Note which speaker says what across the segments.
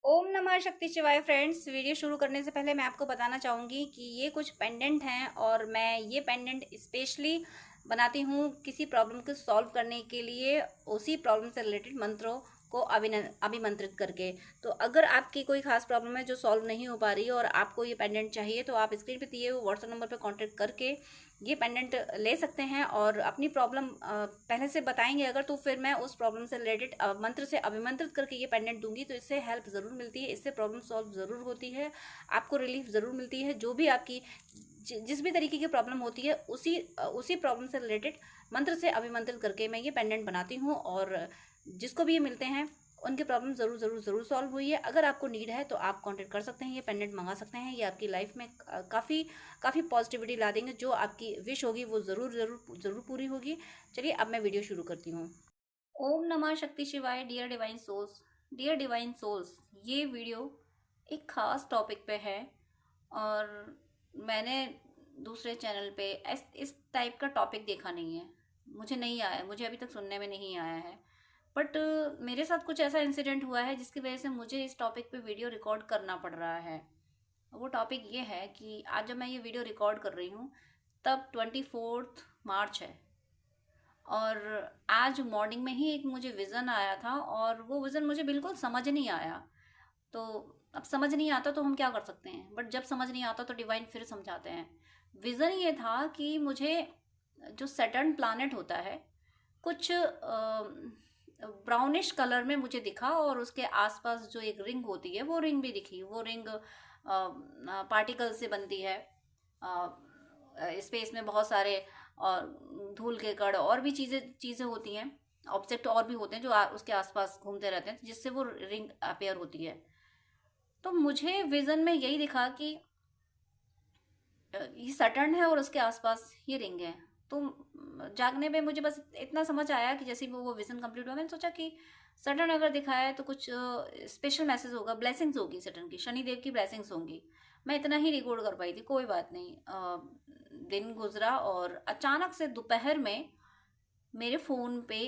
Speaker 1: ओम नमः शक्ति शिवाय फ्रेंड्स। वीडियो शुरू करने से पहले मैं आपको बताना चाहूँगी कि ये कुछ पेंडेंट हैं और मैं ये पेंडेंट स्पेशली बनाती हूँ किसी प्रॉब्लम को सॉल्व करने के लिए, उसी प्रॉब्लम से रिलेटेड मंत्रों को अभिमंत्रित करके। तो अगर आपकी कोई खास प्रॉब्लम है जो सॉल्व नहीं हो पा रही है और आपको ये पेंडेंट चाहिए, तो आप स्क्रीन पे दिए हुए व्हाट्सएप नंबर पे कांटेक्ट करके ये पेंडेंट ले सकते हैं और अपनी प्रॉब्लम पहले से बताएंगे अगर, तो फिर मैं उस प्रॉब्लम से रिलेटेड मंत्र से अभिमंत्रित करके ये पेंडेंट दूंगी। तो इससे हेल्प ज़रूर मिलती है, इससे प्रॉब्लम सॉल्व ज़रूर होती है, आपको रिलीफ ज़रूर मिलती है। जो भी आपकी जिस भी तरीके की प्रॉब्लम होती है, उसी प्रॉब्लम से रिलेटेड मंत्र से अभिमंत्रित करके मैं ये पेंडेंट बनाती हूँ और जिसको भी ये मिलते हैं उनकी प्रॉब्लम ज़रूर ज़रूर ज़रूर सॉल्व हुई है। अगर आपको नीड है तो आप कांटेक्ट कर सकते हैं, ये पेंडेंट मंगा सकते हैं। ये आपकी लाइफ में काफ़ी काफ़ी पॉजिटिविटी ला देंगे। जो आपकी विश होगी वो ज़रूर ज़रूर ज़रूर पूरी होगी। चलिए अब मैं वीडियो शुरू करती हूँ। ओम नमः शक्ति शिवाय। Dear divine souls, dear divine souls, ये वीडियो एक ख़ास टॉपिक पे है और मैंने दूसरे चैनल पे इस टाइप का टॉपिक देखा नहीं है। मुझे नहीं आया, मुझे अभी तक सुनने में नहीं आया है। बट मेरे साथ कुछ ऐसा इंसिडेंट हुआ है जिसकी वजह से मुझे इस टॉपिक पे वीडियो रिकॉर्ड करना पड़ रहा है। वो टॉपिक ये है कि आज जब मैं ये वीडियो रिकॉर्ड कर रही हूँ तब 24 मार्च है और आज मॉर्निंग में ही एक मुझे विज़न आया था और वो विज़न मुझे बिल्कुल समझ नहीं आया। तो अब समझ नहीं आता तो हम क्या कर सकते हैं, बट जब समझ नहीं आता तो डिवाइन फिर समझाते हैं। विज़न ये था कि मुझे जो सैटर्न प्लैनेट होता है कुछ ब्राउनिश कलर में मुझे दिखा और उसके आसपास जो एक रिंग होती है वो रिंग भी दिखी। वो रिंग पार्टिकल से बनती है। स्पेस में बहुत सारे और धूल के कण और भी चीज़ें चीज़ें होती हैं, ऑब्जेक्ट और भी होते हैं जो उसके आसपास घूमते रहते हैं जिससे वो रिंग अपेयर होती है। तो मुझे विजन में यही दिखा कि ये सटर्न है और उसके आसपास ये रिंग है। तो जागने में मुझे बस इतना समझ आया कि जैसे वो विजन कंप्लीट हुआ मैंने सोचा कि सटर्न अगर दिखाया है तो कुछ स्पेशल मैसेज होगा, ब्लेसिंग्स होगी सटर्न की, शनिदेव की ब्लेसिंग्स होंगी। मैं इतना ही रिकॉर्ड कर पाई थी, कोई बात नहीं। दिन गुजरा और अचानक से दोपहर में मेरे फ़ोन पे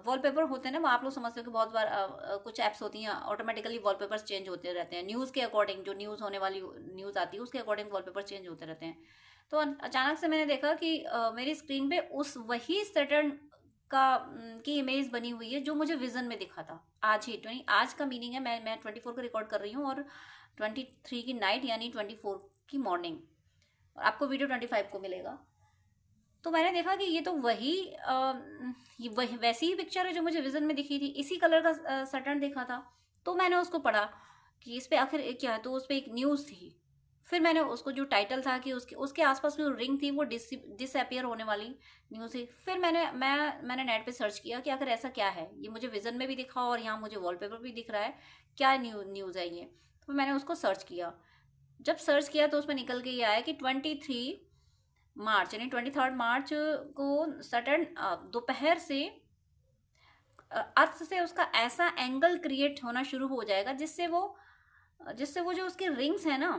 Speaker 1: वॉलपेपर होते हैं ना, वो आप लोग समझते हो कि बहुत बार कुछ ऐप्स होती हैं ऑटोमेटिकली वॉलपेपर्स चेंज होते रहते हैं न्यूज़ के अकॉर्डिंग। जो न्यूज़ होने वाली न्यूज़ आती है उसके अकॉर्डिंग वॉलपेपर चेंज होते रहते हैं। तो अचानक से मैंने देखा कि मेरी स्क्रीन पे उस वही सैटर्न की इमेज बनी हुई है जो मुझे विजन में दिखा था। आज ही आज का मीनिंग है, मैं 24 को रिकॉर्ड कर रही हूँ और 23 की नाइट यानी 24 की मॉर्निंग, और आपको वीडियो 25 को मिलेगा। तो मैंने देखा कि ये तो वही वैसी ही पिक्चर है जो मुझे विजन में दिखी थी, इसी कलर का सैटर्न देखा था। तो मैंने उसको पढ़ा कि इस पे आखिर क्या है, तो उस पे एक न्यूज़ थी। फिर मैंने उसको जो टाइटल था कि उसके उसके आसपास जो रिंग थी वो डिसअपियर होने वाली न्यूज़ थी। फिर मैंने नेट पे सर्च किया कि आखिर ऐसा क्या है, ये मुझे विजन में भी दिखा और यहाँ मुझे वॉलपेपर भी दिख रहा है, क्या न्यूज़ है ये। तो मैंने उसको सर्च किया। जब सर्च किया तो उसमें निकल के ये आया कि 23 मार्च यानी 23 मार्च को सटर्न दोपहर से अर्थ से उसका ऐसा एंगल क्रिएट होना शुरू हो जाएगा जिससे वो जो उसके रिंग्स है ना,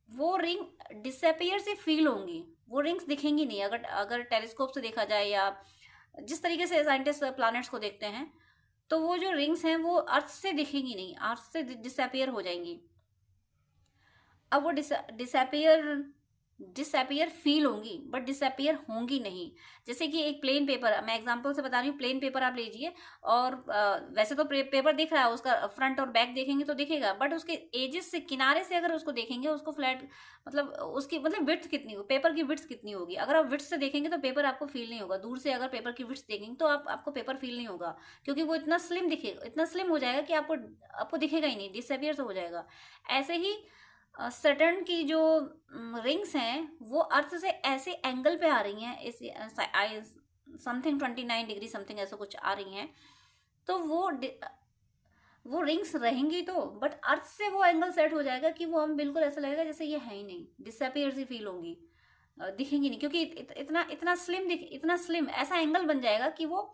Speaker 1: वो रिंग डिसअपियर से फील होंगी। वो रिंग्स दिखेंगी नहीं। अगर अगर टेलीस्कोप से देखा जाए या जिस तरीके से साइंटिस्ट प्लैनेट्स को देखते हैं, तो वो जो रिंग्स हैं वो अर्थ से दिखेंगी नहीं, अर्थ से डिसअपियर हो जाएंगी। अब वो डिसअपियर डिसअपियर फील होंगी बट डिसअपियर होंगी नहीं। जैसे कि एक प्लेन पेपर, मैं एग्जांपल से बता रही हूँ, प्लेन पेपर आप लीजिए और वैसे तो पेपर दिख रहा है, उसका फ्रंट और बैक देखेंगे तो दिखेगा, बट उसके एजेस से, किनारे से अगर उसको देखेंगे, उसको फ्लैट मतलब उसकी मतलब विड्थ कितनी हो, पेपर की विड्थ कितनी होगी। अगर आप विड्थ से देखेंगे तो पेपर आपको फील नहीं होगा। दूर से अगर पेपर की विड्थ देखेंगे तो आपको पेपर फील नहीं होगा, क्योंकि वो इतना स्लिम दिखेगा, इतना स्लिम हो जाएगा कि आपको दिखेगा ही नहीं, डिसअपियर तो हो जाएगा। ऐसे ही सटर्न की जो रिंग्स हैं वो अर्थ से ऐसे एंगल पे आ रही हैं, ऐसे समथिंग 29 डिग्री समथिंग ऐसा कुछ आ रही हैं। तो वो रिंग्स रहेंगी तो, बट अर्थ से वो एंगल सेट हो जाएगा कि वो हम बिल्कुल ऐसा लगेगा जैसे ये है ही नहीं, डिसअपियर सी फील होंगी, दिखेंगी नहीं, क्योंकि इतना स्लिम ऐसा एंगल बन जाएगा कि वो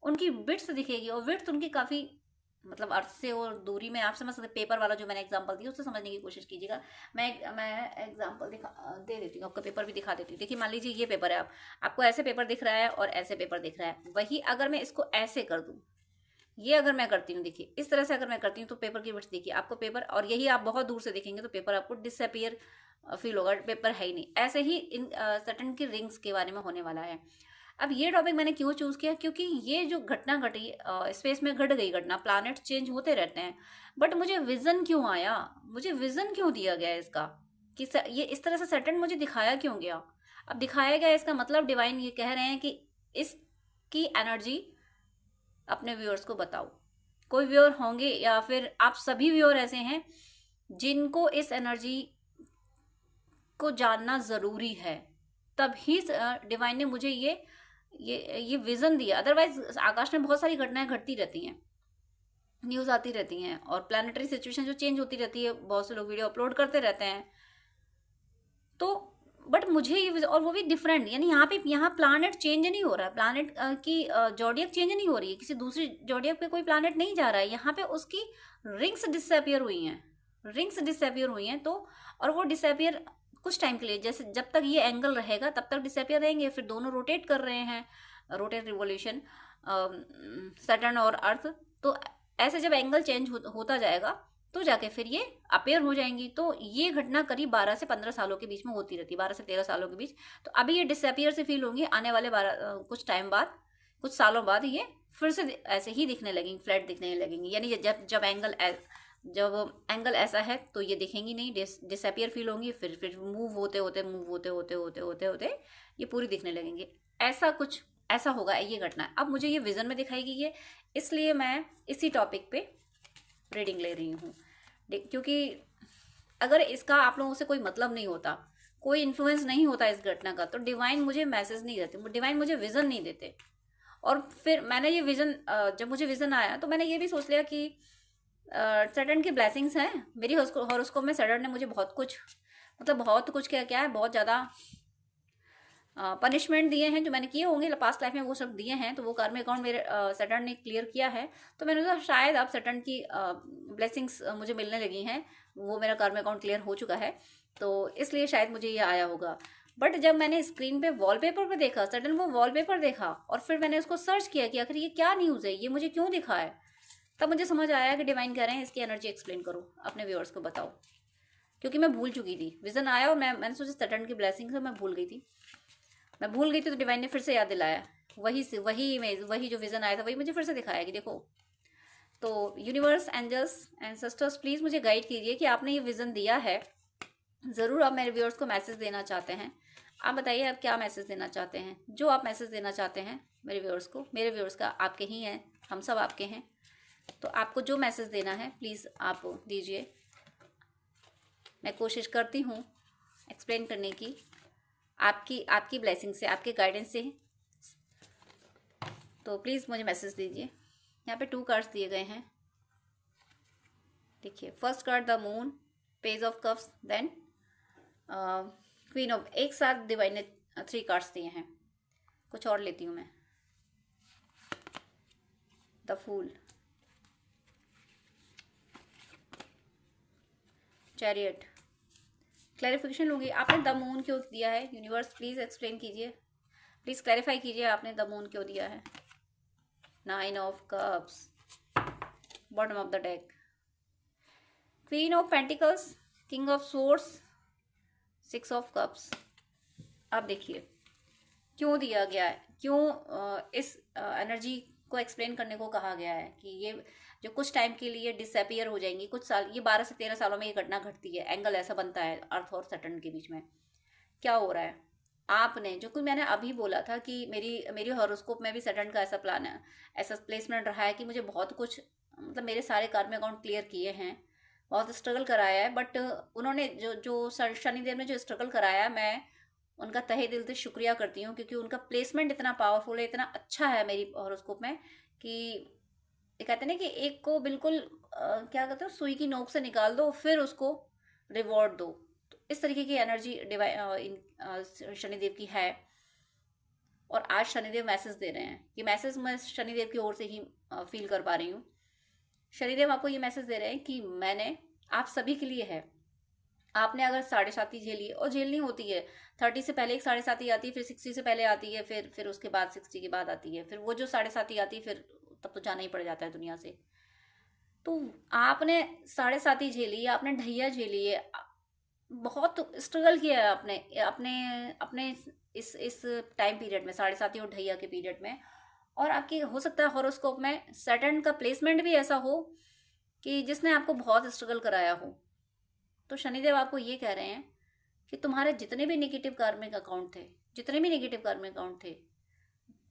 Speaker 1: उनकी विड्थ दिखेगी। और विड्थ उनकी काफ़ी मतलब अर्थ से और दूरी में, आप समझ सकते, पेपर वाला जो मैंने एग्जांपल दिया उससे समझने की कोशिश कीजिएगा। मैं एग्जांपल दे देती हूँ, आपका पेपर भी दिखा देती हूँ। देखिए मान लीजिए ये पेपर है, आपको ऐसे पेपर दिख रहा है और ऐसे पेपर दिख रहा है। वही अगर मैं इसको ऐसे कर दूँ, ये अगर मैं करती हूँ, देखिए इस तरह से अगर मैं करती हूँ तो पेपर की विड्थ देखिए, आपको पेपर, और यही आप बहुत दूर से देखेंगे तो पेपर आपको डिसअपियर फील होगा, पेपर है ही नहीं। ऐसे ही इन सैटर्न की रिंग्स के बारे में होने वाला है। अब ये टॉपिक मैंने क्यों चूज किया, क्योंकि ये जो घटना घटी, स्पेस में घट गई घटना, प्लैनेट चेंज होते रहते हैं, बट मुझे विजन क्यों आया, मुझे विजन क्यों दिया गया इसका, कि ये इस तरह से सैटर्न मुझे दिखाया क्यों गया। अब दिखाया गया, इसका मतलब डिवाइन ये कह रहे हैं कि इसकी एनर्जी अपने व्यूअर्स को बताओ। कोई व्यूअर होंगे या फिर आप सभी व्यूअर ऐसे हैं जिनको इस एनर्जी को जानना जरूरी है, तभी डिवाइन ने मुझे ये विजन दिया। अदरवाइज आकाश में बहुत सारी घटनाएं घटती रहती हैं, न्यूज आती रहती हैं, और प्लानिटरी सिचुएशन जो चेंज होती रहती है, बहुत से लोग वीडियो अपलोड करते रहते हैं। तो बट मुझे ये, और वो भी डिफरेंट, यानी यहाँ प्लानेट चेंज नहीं हो रहा है, प्लानेट की जॉडियक चेंज नहीं हो रही है, किसी दूसरी जॉडियक पे कोई प्लानेट नहीं जा रहा है, यहाँ पे उसकी रिंग्स डिसअपियर हुई हैं, रिंग्स डिसअपियर हुई हैं। तो और वो डिसअपियर कुछ टाइम के लिए, जैसे जब तक ये एंगल रहेगा तब तक डिसअपियर रहेंगे, फिर दोनों रोटेट कर रहे हैं, रोटेट रिवोल्यूशन, सैटर्न और अर्थ। तो ऐसे जब एंगल चेंज होता जाएगा तो जाके फिर ये अपेयर हो जाएंगी। तो ये घटना करीब 12 से 15 सालों के बीच में होती रहती है, 12 से 13 सालों के बीच। तो अभी ये डिसअपियर से फील होंगी, आने वाले कुछ टाइम बाद, कुछ सालों बाद ये फिर से ऐसे ही दिखने लगेंगी, फ्लैट दिखने लगेंगी। यानी जब एंगल ऐसा है तो ये दिखेंगी नहीं, डिसअपियर फील होंगी, फिर मूव होते होते ये पूरी दिखने लगेंगी। ऐसा होगा ये घटना। अब मुझे ये विजन में दिखाई गई है, इसलिए मैं इसी टॉपिक पे रीडिंग ले रही हूँ। क्योंकि अगर इसका आप लोगों से कोई मतलब नहीं होता, कोई इन्फ्लुएंस नहीं होता इस घटना का, तो डिवाइन मुझे मैसेज नहीं देते, डिवाइन मुझे विजन नहीं देते। और फिर मैंने ये विजन, जब मुझे विजन आया तो मैंने ये भी सोच लिया कि सैटर्न की ब्लेसिंग्स हैं मेरी हॉरोस्कोप में। सैटर्न ने मुझे बहुत कुछ, मतलब बहुत कुछ क्या है, बहुत ज़्यादा पनिशमेंट दिए हैं जो मैंने किए होंगे पास्ट लाइफ में, वो सब दिए हैं। तो वो कर्म अकाउंट मेरे सैटर्न ने क्लियर किया है। तो मैंने सोचा शायद अब सैटर्न की ब्लेसिंग्स मुझे मिलने लगी हैं, वो मेरा कर्म अकाउंट क्लियर हो चुका है, तो इसलिए शायद मुझे ये आया होगा। बट जब मैंने स्क्रीन पे वॉलपेपर पे देखा, सडन वो वॉलपेपर देखा, और फिर मैंने उसको सर्च किया कि आखिर ये क्या न्यूज़ है, ये मुझे क्यों दिखा है, तब मुझे समझ आया कि डिवाइन कह रहे हैं इसकी एनर्जी एक्सप्लेन करो, अपने व्यूअर्स को बताओ। क्योंकि मैं भूल चुकी थी, विजन आया और मैंने सोचा सैटर्न की ब्लेसिंग से मैं भूल गई थी, तो डिवाइन ने फिर से याद दिलाया, वही जो विजन आया था वही मुझे फिर से दिखाया कि देखो। तो यूनिवर्स, एंजल्स, एंसेस्टर्स, प्लीज़ मुझे गाइड कीजिए कि आपने ये विजन दिया है, ज़रूर आप मेरे व्यूअर्स को मैसेज देना चाहते हैं। आप बताइए आप क्या मैसेज देना चाहते हैं, जो आप मैसेज देना चाहते हैं मेरे व्यूअर्स को। मेरे व्यूअर्स का आपके ही हैं, हम सब आपके हैं, तो आपको जो मैसेज देना है प्लीज़ आप दीजिए। मैं कोशिश करती हूँ एक्सप्लेन करने की, आपकी ब्लेसिंग से, आपके गाइडेंस से। तो प्लीज़ मुझे मैसेज दीजिए। यहाँ पे 2 कार्ड्स दिए गए हैं, देखिए। First card the moon, page of cups, then queen of, एक साथ डिवाइन ने 3 कार्ड्स दिए हैं। कुछ और लेती हूँ मैं, द फूल, चैरियट। क्लैरिफिकेशन लूँगी, आपने द मून क्यों दिया है, यूनिवर्स प्लीज़ एक्सप्लेन कीजिए, प्लीज़ क्लैरिफाई कीजिए आपने द मून क्यों दिया है। 9 of cups, bottom of the deck, queen of pentacles, king of swords, 6 of cups. अब देखिए क्यों दिया गया है, क्यों इस एनर्जी को एक्सप्लेन करने को कहा गया है कि ये जो कुछ टाइम के लिए डिसअपियर हो जाएंगी, कुछ साल, ये 12 से 13 सालों में ये घटना घटती है, एंगल ऐसा बनता है अर्थ और सैटर्न के बीच में। क्या हो रहा है, आपने जो कुछ मैंने अभी बोला था कि मेरी हॉरोस्कोप में भी सैटर्न का ऐसा प्लान है, ऐसा प्लेसमेंट रहा है कि मुझे बहुत कुछ, मतलब मेरे सारे कर्म अकाउंट क्लियर किए हैं, बहुत स्ट्रगल कराया है। बट उन्होंने जो शनिदेव ने जो स्ट्रगल कराया, मैं उनका तहे दिल से शुक्रिया करती हूँ, क्योंकि उनका प्लेसमेंट इतना पावरफुल है, इतना अच्छा है मेरी हॉरोस्कोप में, कि ये कहते हैं ना कि एक को बिल्कुल क्या कहते हो, सुई की नोक से निकाल दो फिर उसको रिवॉर्ड दो। तो इस तरीके की एनर्जी शनिदेव की है। और आज शनिदेव मैसेज दे रहे हैं, ये मैसेज मैं शनिदेव की ओर से ही फील कर पा रही हूँ। शनिदेव आपको ये मैसेज दे रहे हैं कि मैंने आप सभी के लिए है। आपने अगर 7.5 झेली, और झेलनी होती है, 30 से पहले एक 7.5 आती है, फिर 60 से पहले आती है, फिर उसके बाद 60 के बाद आती है, फिर वो जो 7.5 आती है, फिर तब तो जाना ही पड़ जाता है दुनिया से। तो आपने 7.5 झेली है, आपने ढैया झेली है, बहुत स्ट्रगल किया है आपने अपने अपने इस टाइम पीरियड में, 7.5 और ढैया के पीरियड में। और आपकी हो सकता है हॉरोस्कोप में सैटर्न का प्लेसमेंट भी ऐसा हो कि जिसने आपको बहुत स्ट्रगल कराया हो। तो शनिदेव आपको ये कह रहे हैं कि तुम्हारे जितने भी नेगेटिव कार्मिक अकाउंट थे, जितने भी नेगेटिव कार्मिक अकाउंट थे,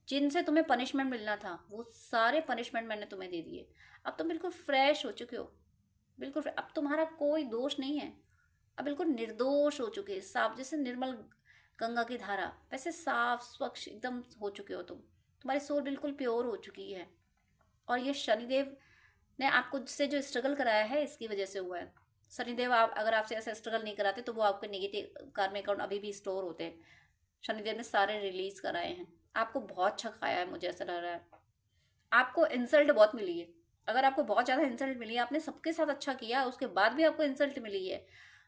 Speaker 1: जिनसे तुम्हें पनिशमेंट मिलना था, वो सारे पनिशमेंट मैंने तुम्हें दे दिए। अब तुम बिल्कुल फ्रेश हो चुके हो, बिल्कुल अब तुम्हारा कोई दोष नहीं है। अब बिल्कुल निर्दोष हो चुके, साफ जैसे निर्मल गंगा की धारा, वैसे साफ स्वच्छ एकदम हो चुके हो तुम। तुम्हारी सोल बिल्कुल प्योर हो चुकी है। और ये शनिदेव ने आपको से जो स्ट्रगल कराया है, इसकी वजह से हुआ है। शनिदेव आप अगर आपसे ऐसा स्ट्रगल नहीं कराते तो वो आपके नेगेटिव कार्मिक अकाउंट अभी भी स्टोर होते। शनिदेव ने सारे रिलीज कराए हैं। आपको बहुत अच्छा खाया है, मुझे ऐसा लग रहा है। आपको इंसल्ट बहुत मिली है। अगर आपको बहुत ज़्यादा इंसल्ट मिली है, आपने सबके साथ अच्छा किया, उसके बाद भी आपको इंसल्ट मिली है,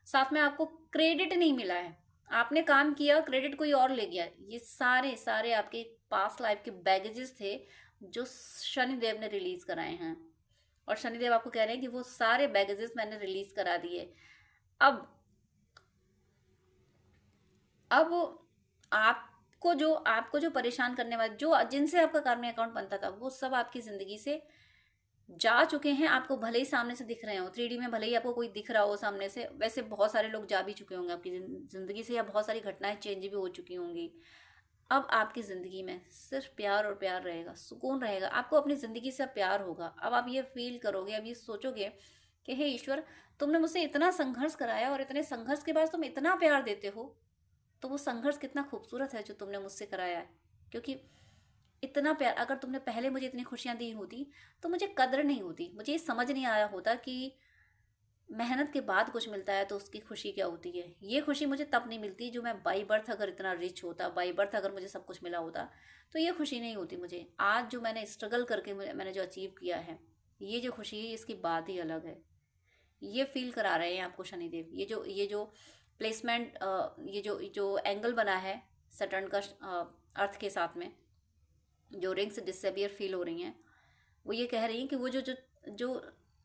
Speaker 1: साथ में आपको क्रेडिट नहीं मिला है, आपने काम किया, क्रेडिट कोई और ले गया, ये सारे सारे आपके पास्ट लाइफ के बैगेजेस थे जो शनिदेव ने रिलीज कराए हैं। और शनिदेव आपको कह रहे हैं कि वो सारे बैगेजेस मैंने रिलीज करा दिए। अब अब आपको जो परेशान करने वाले, जो जिनसे आपका कार्मिक अकाउंट बनता था, वो सब आपकी जिंदगी से जा चुके हैं। आपको भले ही सामने से दिख रहे हो, 3D में भले ही आपको कोई दिख रहा हो सामने से, वैसे बहुत सारे लोग जा भी चुके होंगे आपकी जिंदगी से, या बहुत सारी घटनाएं चेंज भी हो चुकी होंगी। अब आपकी जिंदगी में सिर्फ प्यार और प्यार रहेगा, सुकून रहेगा, आपको अपनी जिंदगी से प्यार होगा। अब आप ये फील करोगे, अब ये सोचोगे कि हे ईश्वर, तुमने मुझसे इतना संघर्ष कराया और इतने संघर्ष के बाद तुम इतना प्यार देते हो, तो वो संघर्ष कितना खूबसूरत है जो तुमने मुझसे कराया है। क्योंकि इतना प्यार, अगर तुमने पहले मुझे इतनी खुशियां दी होती तो मुझे कदर नहीं होती, मुझे ये समझ नहीं आया होता कि मेहनत के बाद कुछ मिलता है तो उसकी खुशी क्या होती है। ये खुशी मुझे तब नहीं मिलती जो मैं बाई बर्थ अगर इतना रिच होता, बाई बर्थ अगर मुझे सब कुछ मिला होता, तो ये खुशी नहीं होती मुझे। आज जो मैंने स्ट्रगल करके मैंने जो अचीव किया है, ये जो खुशी है, इसकी बात ही अलग है। ये फील करा रहे हैं आपको शनिदेव। ये जो प्लेसमेंट, ये जो एंगल बना है सटर्न का अर्थ के साथ में, जो रिंग्स डिसअपियर फील हो रही हैं, वो ये कह रही हैं कि वो जो जो जो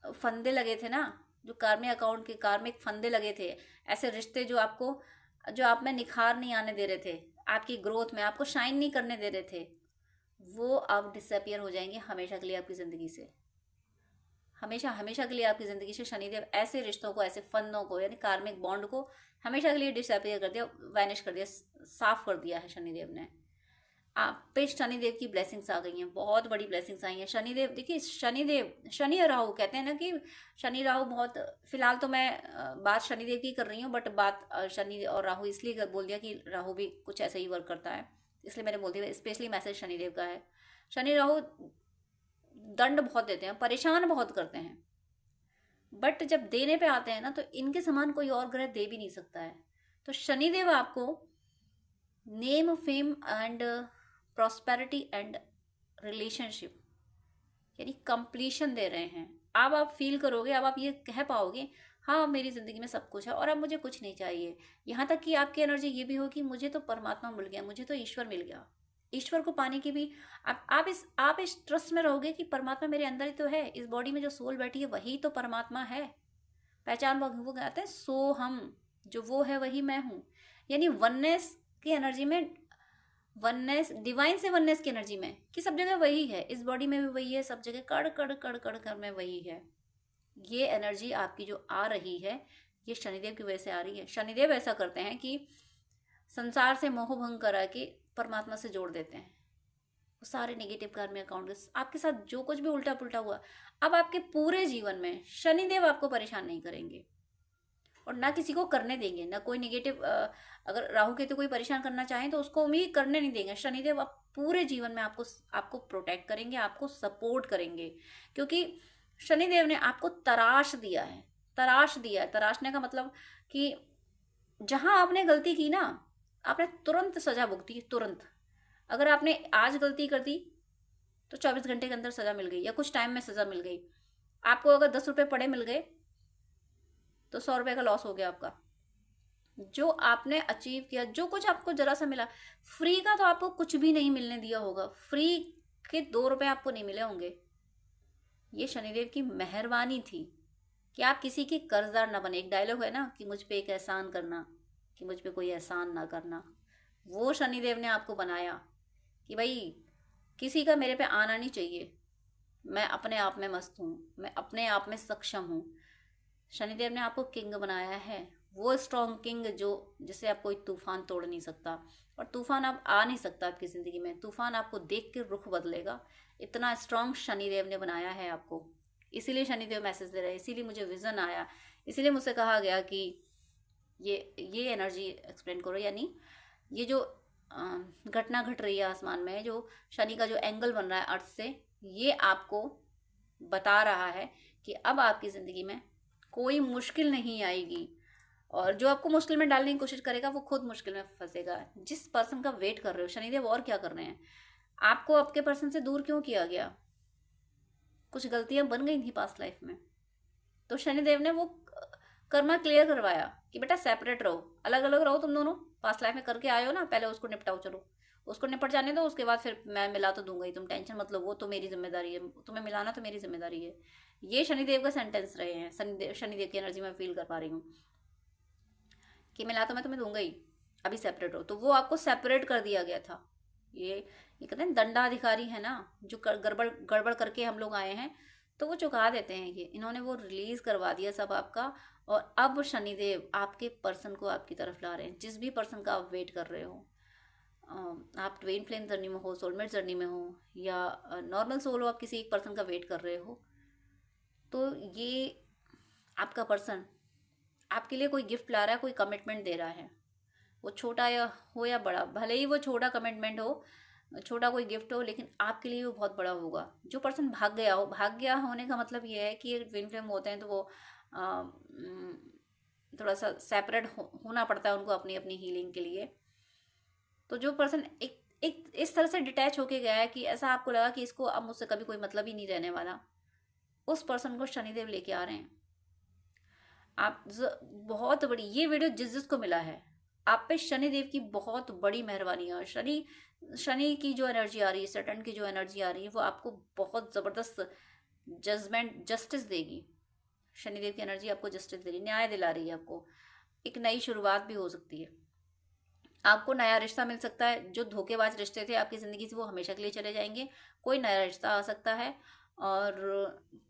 Speaker 1: फंदे लगे थे ना, जो कार्मिक अकाउंट के कार्मिक फंदे लगे थे, ऐसे रिश्ते जो आप में निखार नहीं आने दे रहे थे, आपकी ग्रोथ में आपको शाइन नहीं करने दे रहे थे, वो अब डिसअपियर हो जाएंगे हमेशा के लिए आपकी ज़िंदगी से। हमेशा हमेशा के लिए आपकी ज़िंदगी से शनिदेव ऐसे रिश्तों को, ऐसे फंदों को, यानी कार्मिक बॉन्ड को हमेशा के लिए डिसअपियर कर दिया, वैनिश कर दिया, साफ कर दिया है शनिदेव ने। आप पे शनिदेव की ब्लेसिंग्स आ गई हैं, बहुत बड़ी ब्लेसिंग्स आई हैं। शनिदेव देखिए, शनि और राहु कहते हैं ना कि शनि राहु बहुत, फिलहाल तो मैं बात शनिदेव की कर रही हूँ, बट बात शनि और राहु इसलिए बोल दिया कि राहु भी कुछ ऐसा ही वर्क करता है, इसलिए मैंने बोल दिया। स्पेशली मैसेज शनिदेव का है। शनि राहु दंड बहुत देते हैं, परेशान बहुत करते हैं, बट जब देने पे आते हैं ना, तो इनके समान कोई और ग्रह दे भी नहीं सकता है। तो शनिदेव आपको name, fame and prosperity and relationship, यानी कंप्लीशन दे रहे हैं। अब आप फील करोगे, अब आप ये कह पाओगे, हाँ मेरी ज़िंदगी में सब कुछ है और अब मुझे कुछ नहीं चाहिए। यहाँ तक कि आपकी एनर्जी ये भी हो कि मुझे तो परमात्मा मिल गया, मुझे तो ईश्वर मिल गया। ईश्वर को पाने की भी आप इस ट्रस्ट में रहोगे कि परमात्मा मेरे अंदर ही तो है, इस बॉडी में जो सोल बैठी है वही तो परमात्मा है। पहचान वो कहते हैं सो हम, जो वो है वही मैं हूँ। यानी वननेस की एनर्जी में, वननेस, डिवाइन से वननेस की एनर्जी में, कि सब जगह वही है, इस बॉडी में भी वही है, सब जगह कड़ कड़ कड़ कड़ कर में वही है। ये एनर्जी आपकी जो आ रही है, ये शनिदेव की वजह से आ रही है। शनिदेव ऐसा करते हैं कि संसार से मोह भंग करा के परमात्मा से जोड़ देते हैं। वो सारे नेगेटिव कार्मिक अकाउंट, आपके साथ जो कुछ भी उल्टा पुल्टा हुआ, अब आपके पूरे जीवन में शनिदेव आपको परेशान नहीं करेंगे और ना किसी को करने देंगे। ना कोई नेगेटिव, अगर राहु केतु कोई परेशान करना चाहें तो उसको भी करने नहीं देंगे। शनिदेव आप पूरे जीवन में आपको प्रोटेक्ट करेंगे, आपको सपोर्ट करेंगे, क्योंकि शनिदेव ने आपको तराश दिया है। तराशने का मतलब कि जहां आपने गलती की ना, आपने तुरंत सजा भुगती, तुरंत। अगर आपने आज गलती कर दी तो 24 घंटे के अंदर सजा मिल गई, या कुछ टाइम में सजा मिल गई। आपको अगर 10 रुपये पड़े मिल गए तो 100 रुपये का लॉस हो गया आपका। जो आपने अचीव किया, जो कुछ आपको जरा सा मिला, फ्री का तो आपको कुछ भी नहीं मिलने दिया होगा। फ्री के 2 रुपये आपको नहीं मिले होंगे, ये शनिदेव की मेहरबानी थी कि आप किसी के कर्जदार ना बने। एक डायलॉग है ना कि मुझ पे एक एहसान करना, कि मुझ पे कोई एहसान ना करना। वो शनिदेव ने आपको बनाया कि भाई किसी का मेरे पे आना नहीं चाहिए, मैं अपने आप में मस्त हूँ, मैं अपने आप में सक्षम हूँ। शनिदेव ने आपको किंग बनाया है, वो स्ट्रॉन्ग किंग जो जिसे आप कोई तूफान तोड़ नहीं सकता। और तूफान अब आ नहीं सकता आपकी ज़िंदगी में, तूफान आपको देख के रुख बदलेगा। इतना स्ट्रॉन्ग शनिदेव ने बनाया है आपको। इसीलिए शनिदेव मैसेज दे रहे हैं, इसीलिए मुझे विज़न आया, इसीलिए मुझसे कहा गया कि ये एनर्जी एक्सप्लेन करो। यानी ये जो घटना घट रही है आसमान में, जो शनि का जो एंगल बन रहा है अर्थ से, ये आपको बता रहा है कि अब आपकी ज़िंदगी में कोई मुश्किल नहीं आएगी। और जो आपको मुश्किल में डालने की कोशिश करेगा वो खुद मुश्किल में फंसेगा। जिस पर्सन का वेट कर रहे हो, शनिदेव और क्या कर रहे हैं, आपको आपके पर्सन से दूर क्यों किया गया? कुछ गलतियां बन गई थी पास्ट लाइफ में, तो शनिदेव ने वो कर्मा क्लियर करवाया कि बेटा सेपरेट रहो, अलग अलग रहो तुम दोनों। पास्ट लाइफ में करके आए हो ना, पहले उसको निपटाओ, चलो उसको निपट जाने दो, उसके बाद फिर मैं मिला तो दूंगा ही, तुम टेंशन मत लो, वो तो मेरी जिम्मेदारी है, तुम्हें मिलाना तो मेरी जिम्मेदारी है। ये शनिदेव का सेंटेंस रहे हैं। शनिदेव की एनर्जी में फील कर पा रही हूँ कि मिला तो मैं तुम्हें दूंगा ही, अभी सेपरेट हो। तो वो आपको सेपरेट कर दिया गया था। ये कहते हैं दंडाधिकारी है ना, जो गड़बड़ गड़बड़ करके हम लोग आए हैं, तो वो चुका देते हैं। ये इन्होंने वो रिलीज करवा दिया सब आपका। और अब शनिदेव आपके पर्सन को आपकी तरफ ला रहे हैं। जिस भी पर्सन का आप वेट कर रहे हो, आप ट्वेन फ्लेम जर्नी में हो, सोलमेट जर्नी में हो, या नॉर्मल सोल हो, आप किसी एक पर्सन का वेट कर रहे हो, तो ये आपका पर्सन आपके लिए कोई गिफ्ट ला रहा है, कोई कमिटमेंट दे रहा है। वो छोटा या बड़ा, भले ही वो छोटा कमिटमेंट हो, छोटा कोई गिफ्ट हो, लेकिन आपके लिए वो बहुत बड़ा होगा। जो पर्सन भाग गया हो, भाग गया होने का मतलब ये है कि ये ट्विन फ्लेम होते हैं तो वो थोड़ा सा सेपरेट होना पड़ता है उनको अपनी अपनी हीलिंग के लिए। तो जो पर्सन एक एक इस तरह से डिटैच होके गया है कि ऐसा आपको लगा कि इसको अब मुझसे कभी कोई मतलब ही नहीं रहने वाला, उस पर्सन को शनिदेव लेके आ रहे हैं। आप बहुत बड़ी, ये वीडियो जिस जिसको मिला है, आप पे शनिदेव की बहुत बड़ी मेहरबानी है। शनि की जो एनर्जी आ रही है, सैटर्न की जो एनर्जी आ रही है, वो आपको बहुत ज़बरदस्त जजमेंट, जस्टिस देगी। शनिदेव की एनर्जी आपको जस्टिस दे रही, न्याय दिला रही है आपको। एक नई शुरुआत भी हो सकती है, आपको नया रिश्ता मिल सकता है। जो धोखेबाज रिश्ते थे आपकी ज़िंदगी से, वो हमेशा के लिए चले जाएंगे। कोई नया रिश्ता आ सकता है। और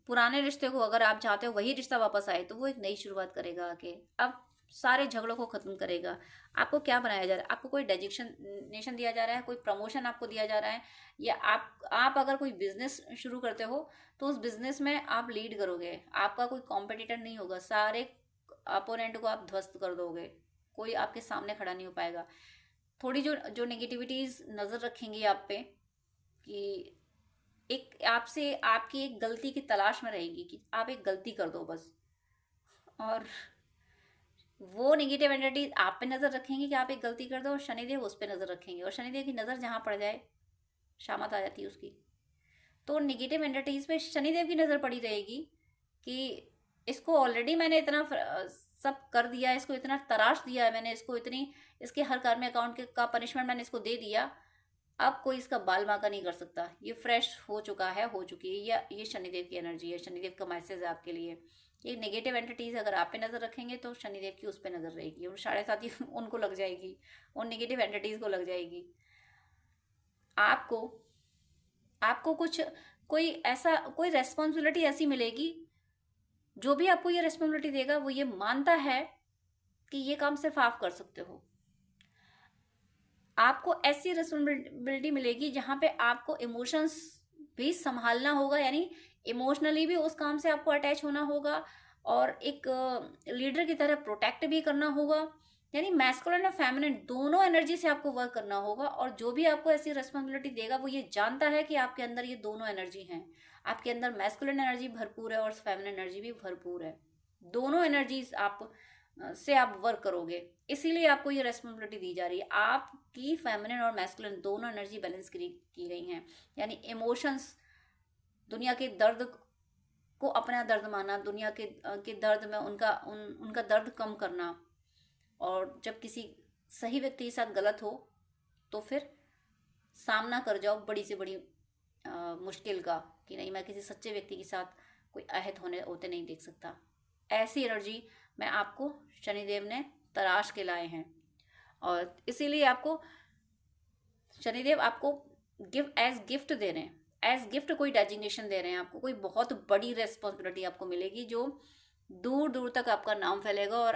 Speaker 1: पुराने रिश्ते को अगर आप चाहते हो वही रिश्ता वापस आए, तो वो एक नई शुरुआत करेगा आके। अब सारे झगड़ों को ख़त्म करेगा। आपको क्या बनाया जा रहा है? आपको कोई डेजिग्नेशन दिया जा रहा है, कोई प्रमोशन आपको दिया जा रहा है, या आप अगर कोई बिजनेस शुरू करते हो तो उस बिजनेस में आप लीड करोगे। आपका कोई कॉम्पिटिटर नहीं होगा, सारे अपोनेंट को आप ध्वस्त कर दोगे, कोई आपके सामने खड़ा नहीं हो पाएगा। थोड़ी जो जो नेगेटिविटीज़ नज़र रखेंगी आप पे, कि एक आपसे आपकी एक गलती की तलाश में रहेगी कि आप एक गलती कर दो बस। और वो नेगेटिव एनर्जी आप पे नज़र रखेंगे कि आप एक गलती कर दो, और शनिदेव उस पर नज़र रखेंगे। और शनिदेव की नज़र जहाँ पड़ जाए, शामत आ जाती है उसकी। तो नेगेटिव एनर्जीज पे शनिदेव की नज़र पड़ी रहेगी कि इसको ऑलरेडी मैंने इतना सब कर दिया, इसको इतना तराश दिया है मैंने, इसको इतनी, इसके हर कार्य अकाउंट का पनिशमेंट मैंने इसको दे दिया, अब कोई इसका बाल बांका नहीं कर सकता। ये फ्रेश हो चुका है, हो चुकी है। या ये शनिदेव की एनर्जी है, शनिदेव का मैसेज है आपके लिए। ये नेगेटिव एंटिटीज अगर आप पे नज़र रखेंगे तो शनिदेव की उस पर नज़र रहेगी, उन 7.5 उनको लग जाएगी, उन नेगेटिव एंटिटीज को लग जाएगी। आपको आपको कुछ कोई ऐसा कोई रेस्पॉन्सिबिलिटी ऐसी मिलेगी, जो भी आपको ये रेस्पॉन्सिबिलिटी देगा वो ये मानता है कि ये काम सिर्फ आप कर सकते हो। आपको ऐसी रिस्पॉन्सिबिलिटी मिलेगी जहाँ पे आपको इमोशंस भी संभालना होगा, यानी इमोशनली भी उस काम से आपको अटैच होना होगा, और एक लीडर की तरह प्रोटेक्ट भी करना होगा। यानी मैस्कुलिन और फेमिनिन दोनों एनर्जी से आपको वर्क करना होगा। और जो भी आपको ऐसी रिस्पॉन्सिबिलिटी देगा वो ये जानता है कि आपके अंदर ये दोनों एनर्जी हैं। आपके अंदर मैस्कुलिन एनर्जी भरपूर है और फेमिनिन एनर्जी भी भरपूर है। दोनों एनर्जीज आप से आप वर्क करोगे, इसीलिए आपको ये रेस्पॉन्सिबिलिटी दी जा रही है। आपकी फेमिनिन और मैस्कुलिन दोनों एनर्जी बैलेंस की गई हैं। यानी इमोशंस, दुनिया के दर्द को अपना दर्द माना, दुनिया के दर्द में उनका दर्द कम करना। और जब किसी सही व्यक्ति के साथ गलत हो तो फिर सामना कर जाओ बड़ी से बड़ी मुश्किल का, कि नहीं मैं किसी सच्चे व्यक्ति के साथ कोई अहित होते नहीं देख सकता। ऐसी एनर्जी मैं आपको शनिदेव ने तराश के लाए हैं, और इसीलिए आपको शनिदेव आपको एज गिफ्ट दे रहे हैं, एज गिफ्ट कोई डेजिग्नेशन दे रहे हैं आपको, कोई बहुत बड़ी रेस्पॉन्सिबिलिटी आपको मिलेगी जो दूर दूर तक आपका नाम फैलेगा, और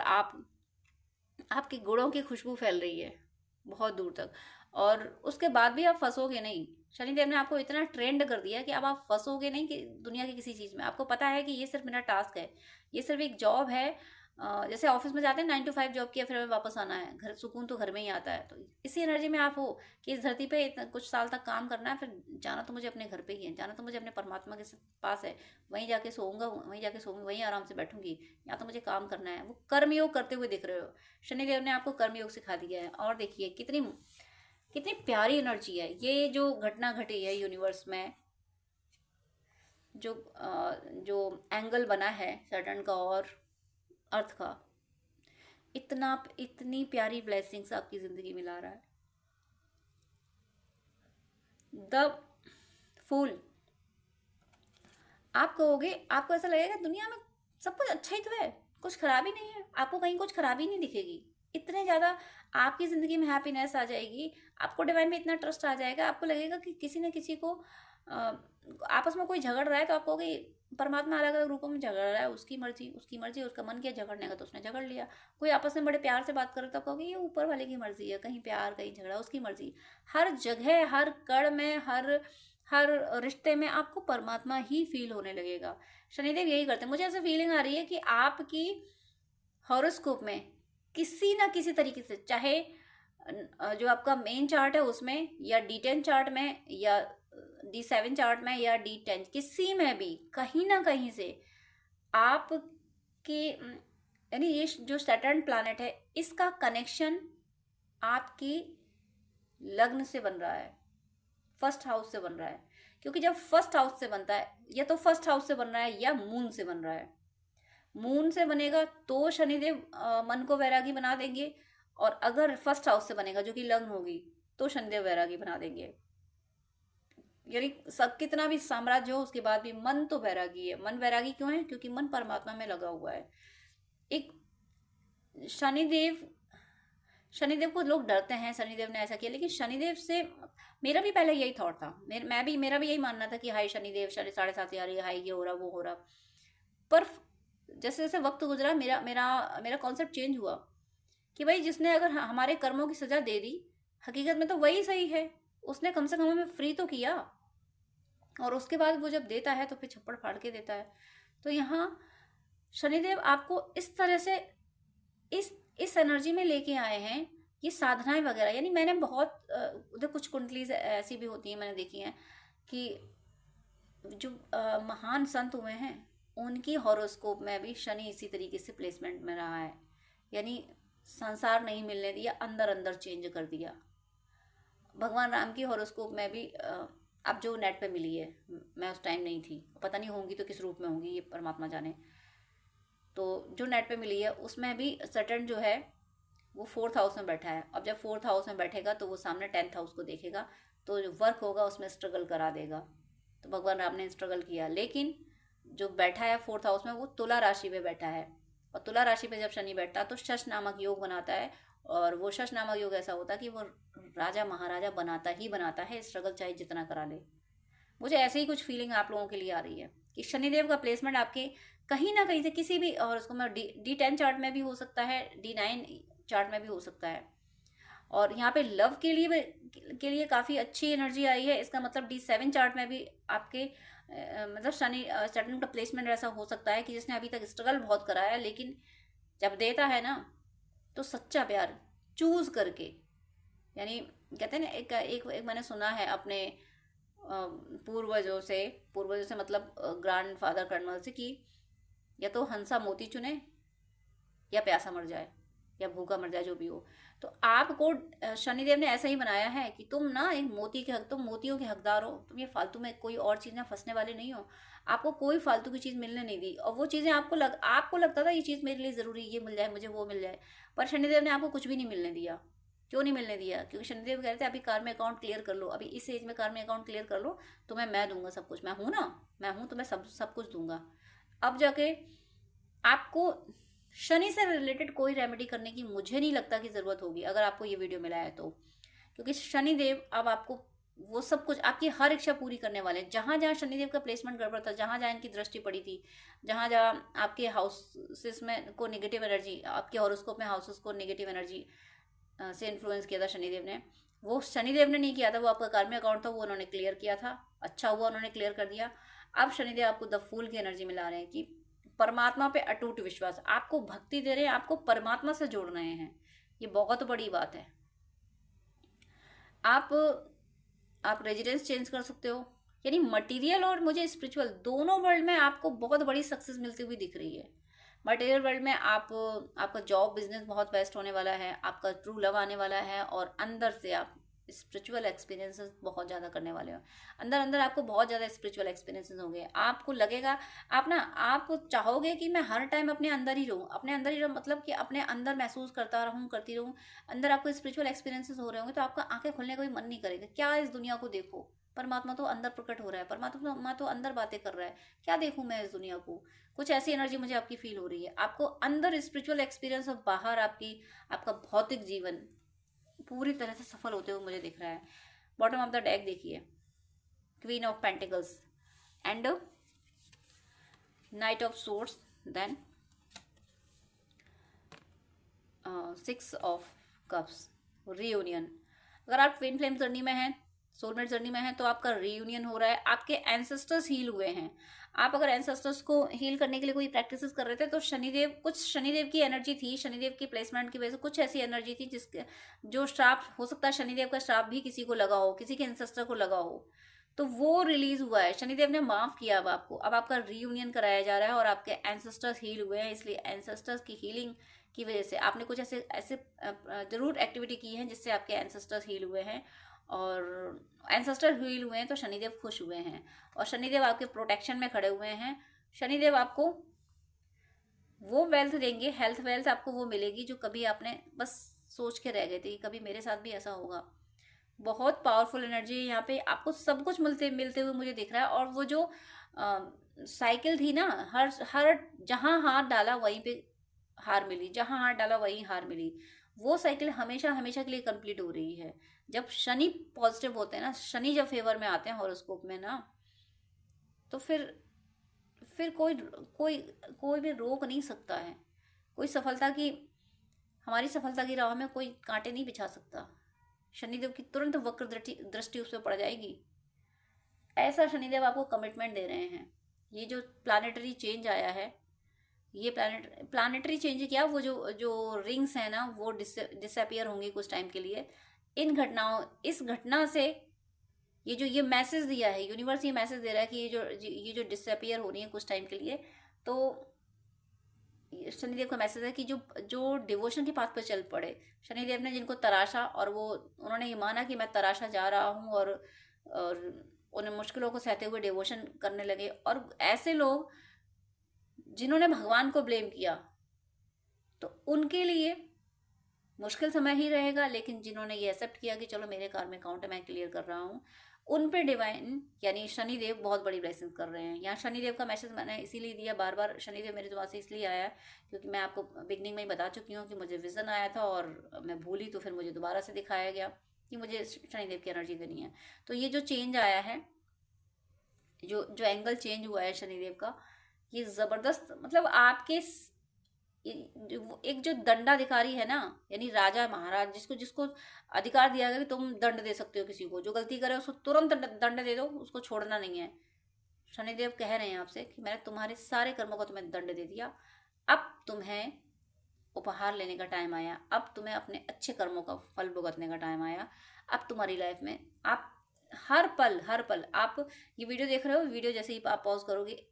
Speaker 1: आपके गुणों की खुशबू फैल रही है बहुत दूर तक, और उसके बाद भी आप फंसोगे नहीं। शनिदेव ने आपको इतना ट्रेंड कर दिया कि अब आप फंसोगे नहीं कि दुनिया की किसी चीज़ में। आपको पता है कि ये सिर्फ मेरा टास्क है, ये सिर्फ एक जॉब है। जैसे ऑफिस में जाते हैं 9 to 5 जॉब किया, फिर हमें वापस आना है घर, सुकून तो घर में ही आता है। तो इसी एनर्जी में आप हो कि इस धरती पे कुछ साल तक काम करना है, फिर जाना तो मुझे अपने घर पे ही है, जाना तो मुझे अपने परमात्मा के पास है, वहीं जाके सोऊंगा, वहीं जाके सोऊंगी, वहीं आराम से बैठूंगी, या तो मुझे काम करना है। वो कर्मयोग करते हुए दिख रहे हो, शनिदेव ने आपको कर्मयोग सिखा दिया है। और देखिए कितनी कितनी प्यारी एनर्जी है। ये जो घटना घटी है यूनिवर्स में, जो जो एंगल बना है सैटर्न का और अर्थ का, इतनी प्यारी ब्लेसिंग्स आपकी जिंदगी में ला रहा है। द फूल, आप कहोगे, आपको ऐसा लगेगा दुनिया में सब कुछ अच्छा ही तो है, कुछ खराबी नहीं है, आपको कहीं कुछ खराबी नहीं दिखेगी। इतने ज़्यादा आपकी ज़िंदगी में हैप्पीनेस आ जाएगी, आपको डिवाइन में इतना ट्रस्ट आ जाएगा, आपको लगेगा कि किसी न किसी को आपस में कोई झगड़ रहा है तो आप कहोगे परमात्मा अलग अलग रूपों में झगड़ रहा है, उसकी मर्जी, उसका मन किया झगड़ने का तो उसने झगड़ लिया। कोई आपस में बड़े प्यार से बात करे तो आप कहोगे ये ऊपर वाले की मर्जी है, कहीं प्यार कहीं झगड़ा, उसकी मर्जी। हर जगह, हर कण में, हर रिश्ते में आपको परमात्मा ही फील होने लगेगा। शनिदेव यही करते हैं। मुझे ऐसा फीलिंग आ रही है कि आपकी हॉरोस्कोप में किसी ना किसी तरीके से, चाहे जो आपका मेन चार्ट है उसमें, या D10 चार्ट में, या D7 चार्ट में, या D10, किसी में भी कहीं ना कहीं से आपकी, यानी ये जो सैटर्न प्लैनेट है इसका कनेक्शन आपकी लग्न से बन रहा है, फर्स्ट हाउस से बन रहा है। क्योंकि जब फर्स्ट हाउस से बनता है, या तो फर्स्ट हाउस से बन रहा है या मून से बन रहा है। मून से बनेगा तो शनिदेव मन को वैरागी बना देंगे, और अगर फर्स्ट हाउस से बनेगा जो कि लग्न होगी तो शनिदेव वैरागी बना देंगे। यानी सब कितना भी साम्राज्य हो उसके बाद भी मन तो वैरागी है। मन वैरागी क्यों है? क्योंकि मन परमात्मा में लगा हुआ है। एक शनिदेव को लोग डरते हैं, शनिदेव ने ऐसा किया, लेकिन शनिदेव से मेरा भी पहले यही थॉट था, मेरा भी यही मानना था कि हाय शनिदेव, 7.5 आ रही है, हाय ये हो रहा वो हो रहा। पर जैसे जैसे वक्त गुजरा मेरा कॉन्सेप्ट चेंज हुआ कि भाई जिसने अगर हमारे कर्मों की सजा दे दी, हकीकत में तो वही सही है। उसने कम से कम हमें फ्री तो किया, और उसके बाद वो जब देता है तो फिर छप्पड़ फाड़ के देता है। तो यहाँ शनिदेव आपको इस तरह से इस एनर्जी में लेके आए हैं। ये साधनाएं वगैरह, यानी मैंने बहुत उधर कुछ कुंडली ऐसी भी होती हैं मैंने देखी हैं कि जो महान संत हुए हैं उनकी हॉरोस्कोप में भी शनि इसी तरीके से प्लेसमेंट में रहा है। यानी संसार नहीं मिलने दिया, अंदर अंदर चेंज कर दिया। भगवान राम की हॉरोस्कोप में भी अब जो नेट पे मिली है, मैं उस टाइम नहीं थी, पता नहीं होंगी तो किस रूप में होंगी ये परमात्मा जाने। तो जो नेट पे मिली है उसमें भी सैटर्न जो है वो 4th हाउस में बैठा है। अब जब 4th हाउस में बैठेगा तो वो सामने 10th हाउस को देखेगा, तो जो वर्क होगा उसमें स्ट्रगल करा देगा। तो भगवान राम ने स्ट्रगल किया, लेकिन जो बैठा है 4th हाउस में वो तुला राशि पे बैठा है, और तुला राशि पे जब शनि बैठता है तो शश नामक योग बनाता है। और वो शश नामक योग ऐसा होता है कि वो राजा महाराजा बनाता है, स्ट्रगल चाहे जितना करा ले। मुझे ऐसे ही कुछ फीलिंग आप लोगों के लिए आ रही है कि शनिदेव का प्लेसमेंट आपके कहीं ना कहीं से किसी भी, और उसको मैं D10 चार्ट में भी हो सकता है, D9 चार्ट में भी हो सकता है। और यहाँ पे लव के लिए काफ़ी अच्छी एनर्जी आई है। इसका मतलब D7 चार्ट में भी आपके मतलब शनि सैटर्न का प्लेसमेंट ऐसा हो सकता है कि जिसने अभी तक स्ट्रगल बहुत करा है, लेकिन जब देता है ना तो सच्चा प्यार चूज करके, यानी कहते हैं ना, एक मैंने सुना है अपने पूर्वजों से मतलब ग्रैंड फादर कर्नल से, कि या तो हंसा मोती चुने या प्यासा मर जाए या भूखा मर जाए, जो भी हो। तो आपको शनिदेव ने ऐसा ही बनाया है कि तुम ना एक तुम मोतियों के हकदार हो। तुम ये फालतू में कोई और चीज़ में फंसने वाले नहीं हो। आपको कोई फालतू की चीज़ मिलने नहीं दी, और वो चीज़ें आपको लगता था ये चीज़ मेरे लिए ज़रूरी, ये मिल जाए मुझे, वो मिल जाए, पर शनिदेव ने आपको कुछ भी नहीं मिलने दिया। क्यों नहीं मिलने दिया? क्योंकि शनिदेव कह रहे थे अभी कार्मिक अकाउंट क्लियर कर लो, अभी इस एज में कार्मिक अकाउंट क्लियर कर लो, तुम्हें मैं दूंगा सब कुछ, मैं हूं ना, मैं हूं, तुम्हें सब सब कुछ दूंगा। अब जाके आपको शनि से रिलेटेड कोई रेमेडी करने की मुझे नहीं लगता कि जरूरत होगी, अगर आपको ये वीडियो मिला है तो। क्योंकि शनिदेव अब आपको वो सब कुछ, आपकी हर इच्छा पूरी करने वाले हैं। जहां जहां शनिदेव का प्लेसमेंट गड़बड़ था, जहां जहां इनकी दृष्टि पड़ी थी, जहां जहां आपके हाउसेस में को नेगेटिव एनर्जी, आपके हॉरोस्कोप में हाउसेस को नेगेटिव एनर्जी से इन्फ्लुएंस किया था शनिदेव ने, वो शनिदेव ने नहीं किया था, वो आपका कार्मिक अकाउंट था, वो उन्होंने क्लियर किया था। अच्छा हुआ उन्होंने क्लियर कर दिया। अब शनिदेव आपको द फूल की एनर्जी में ला रहे हैं कि परमात्मा पे अटूट विश्वास, आपको भक्ति दे रहे हैं, आपको परमात्मा से जोड़ रहे हैं। ये बहुत बड़ी बात है। आप आप रेजिडेंस चेंज कर सकते हो, यानी मटेरियल और मुझे स्पिरिचुअल दोनों वर्ल्ड में आपको बहुत बड़ी सक्सेस मिलती हुई दिख रही है। मटेरियल वर्ल्ड में आपका जॉब बिजनेस बहुत बेस्ट होने वाला है, आपका ट्रू लव आने वाला है, और अंदर से आप स्पिरिचुअल एक्सपीरियंसेस बहुत ज़्यादा करने वाले हो। अंदर अंदर आपको बहुत ज़्यादा स्पिरिचुअल एक्सपीरियंसेस होंगे। आपको लगेगा, आप चाहोगे कि मैं हर टाइम अपने अंदर ही रहूँ, अपने अंदर ही रहूँ, मतलब कि अपने अंदर महसूस करता रहूँ, करती रहूँ। अंदर आपको स्पिरिचुअल एक्सपीरियंसेस हो रहे होंगे तो आपका आंखें खोलने का भी मन नहीं करेगा। क्या इस दुनिया को देखो, परमात्मा तो अंदर प्रकट हो रहा है, परमात्मा तो अंदर बातें कर रहा है, क्या देखूं मैं इस दुनिया को। कुछ ऐसी एनर्जी मुझे आपकी फील हो रही है। आपको अंदर स्पिरिचुअल एक्सपीरियंस और बाहर आपका भौतिक जीवन पूरी तरह से सफल होते हुए मुझे दिख रहा है। बॉटम ऑफ द डेक देखिए, queen of pentacles and knight of swords, then 6 of cups, reunion. अगर आप ट्विन फ्लेम जर्नी में हैं, सोलमेट जर्नी में है, तो आपका रीयूनियन हो रहा है। आपके एंसेस्टर्स हील हुए हैं। आप अगर एंसेस्टर्स को हील करने के लिए कोई प्रैक्टिसेस कर रहे थे तो कुछ शनिदेव की एनर्जी थी, शनिदेव की प्लेसमेंट की वजह से कुछ ऐसी एनर्जी थी जिसके जो श्राप हो सकता है, शनिदेव का श्राप भी किसी को लगा हो, किसी के एंसेस्टर को लगा हो, तो वो रिलीज हुआ है। शनिदेव ने माफ किया अब आपको, अब आपका रीयूनियन कराया जा रहा है और आपके एंसेस्टर्स हील हुए हैं। इसलिए एंसेस्टर्स की हीलिंग की वजह से आपने कुछ ऐसे ऐसे जरूर एक्टिविटी की है जिससे आपके एंसेस्टर्स हील हुए हैं, और एंसेस्टर हील हुए हैं तो शनिदेव खुश हुए हैं, और शनिदेव आपके प्रोटेक्शन में खड़े हुए हैं। शनिदेव आपको वो वेल्थ देंगे, हेल्थ वेल्थ आपको वो मिलेगी जो कभी आपने बस सोच के रह गए थे कि कभी मेरे साथ भी ऐसा होगा। बहुत पावरफुल एनर्जी है यहाँ पे, आपको सब कुछ मिलते हुए मुझे दिख रहा है। और वो जो साइकिल थी ना, हर जहां हाथ डाला वहीं पे हार मिली, जहां हाथ डाला वहीं हार मिली, वो साइकिल हमेशा हमेशा के लिए कंप्लीट हो रही है। जब शनि पॉजिटिव होते हैं ना, शनि जब फेवर में आते हैं हॉरोस्कोप में ना, तो फिर कोई कोई कोई भी रोक नहीं सकता है। कोई हमारी सफलता की राह में कोई कांटे नहीं बिछा सकता। शनिदेव की तुरंत वक्र दृष्टि उस पर पड़ जाएगी। ऐसा शनिदेव आपको कमिटमेंट दे रहे हैं। ये जो प्लानिटरी चेंज आया है, ये प्लानिटरी चेंज क्या, वो जो रिंग्स है ना, वो डिसअपियर होंगी कुछ टाइम के लिए। इस घटना से ये मैसेज दिया है यूनिवर्स, ये मैसेज दे रहा है कि ये जो डिसअपियर हो रही है कुछ टाइम के लिए, तो शनिदेव का मैसेज है कि जो डिवोशन के पाथ पर चल पड़े। शनिदेव ने जिनको तराशा और उन्होंने ये माना कि मैं तराशा जा रहा हूँ, और उन्हें मुश्किलों को सहते हुए डिवोशन करने लगे। और ऐसे लोग जिन्होंने भगवान को ब्लेम किया, तो उनके लिए मुश्किल समय ही रहेगा, लेकिन जिन्होंने ये एक्सेप्ट किया कि चलो मेरे कार्मिक अकाउंट है, मैं क्लियर कर रहा हूँ, उन पे डिवाइन यानी शनिदेव बहुत बड़ी ब्लेसिंग कर रहे हैं। यहाँ शनिदेव का मैसेज मैंने इसीलिए दिया, बार बार शनिदेव मेरे दिमाग से इसलिए आया क्योंकि मैं आपको बिगनिंग में ही बता चुकी हूँ कि मुझे विजन आया था और मैं भूली, तो फिर मुझे दोबारा से दिखाया गया कि मुझे शनिदेव की एनर्जी देनी है। तो ये जो चेंज आया है, जो एंगल चेंज हुआ है शनिदेव का, ये जबरदस्त, मतलब आपके एक जो दंडाधिकारी है ना, यानी राजा महाराज, जिसको अधिकार दिया गया कि तुम दंड दे सकते हो किसी को, जो गलती करे उसको तुरंत दंड दे दो, उसको छोड़ना नहीं है। शनिदेव कह रहे हैं आपसे कि मैंने तुम्हारे सारे कर्मों को तुम्हें दंड दे दिया, अब तुम्हें उपहार लेने का टाइम आया, अब तुम्हें अपने अच्छे कर्मों का फल भुगतने का टाइम आया। अब तुम्हारी लाइफ में आप हर पल आप ये वीडियो देख रहे हो, वीडियो जैसे ही आप पॉज करोगे,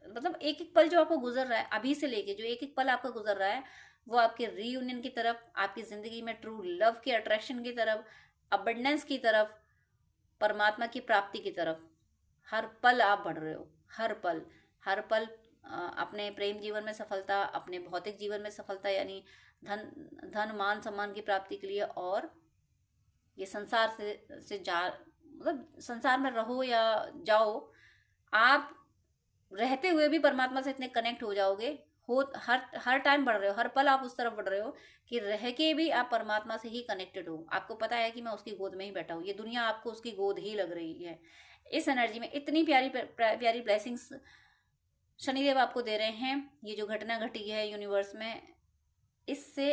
Speaker 1: मतलब एक एक पल जो आपको गुजर रहा है अभी से लेके, जो एक एक पल आपका गुजर रहा है, वो आपके रीयूनियन की तरफ, आपकी जिंदगी में ट्रू लव के अट्रैक्शन की तरफ, अबंडेंस की तरफ, परमात्मा की प्राप्ति की तरफ, हर पल आप बढ़ रहे हो। हर पल अपने प्रेम जीवन में सफलता, अपने भौतिक जीवन में सफलता यानी धन मान सम्मान की प्राप्ति के लिए, और ये संसार से जा मतलब संसार में रहो या जाओ, आप रहते हुए भी परमात्मा से इतने कनेक्ट हो जाओगे, हो हर टाइम बढ़ रहे हो, हर पल आप उस तरफ बढ़ रहे हो कि रह के भी आप परमात्मा से ही कनेक्टेड हो। आपको पता है कि मैं उसकी गोद में ही बैठा हूँ, ये दुनिया आपको उसकी गोद ही लग रही है। इस एनर्जी में इतनी प्यारी प्यारी ब्लेसिंग्स शनिदेव आपको दे रहे हैं। ये जो घटना घटी है यूनिवर्स में, इससे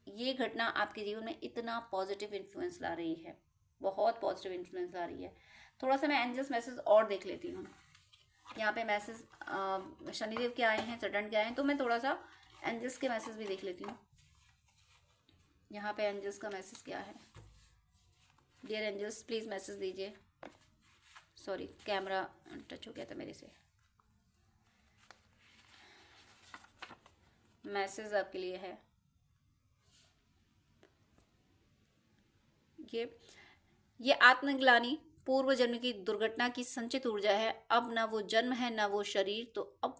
Speaker 1: ये घटना आपके जीवन में इतना पॉजिटिव इन्फ्लुएंस ला रही है, बहुत पॉजिटिव इन्फ्लुएंस ला रही है। थोड़ा सा मैं एंजल्स मैसेज और देख लेती हूँ। यहाँ पे मैसेज शनिदेव के आए हैं, सडन के आए हैं, तो मैं थोड़ा सा एंजल्स के मैसेज भी देख लेती हूँ। यहाँ पे एंजल्स का मैसेज क्या है? डियर एंजल्स प्लीज मैसेज दीजिए। सॉरी, कैमरा टच हो गया था मेरे से। मैसेज आपके लिए है ये आत्मग्लानि पूर्व जन्म की दुर्घटना की संचित ऊर्जा है। अब ना वो जन्म है ना वो शरीर, तो अब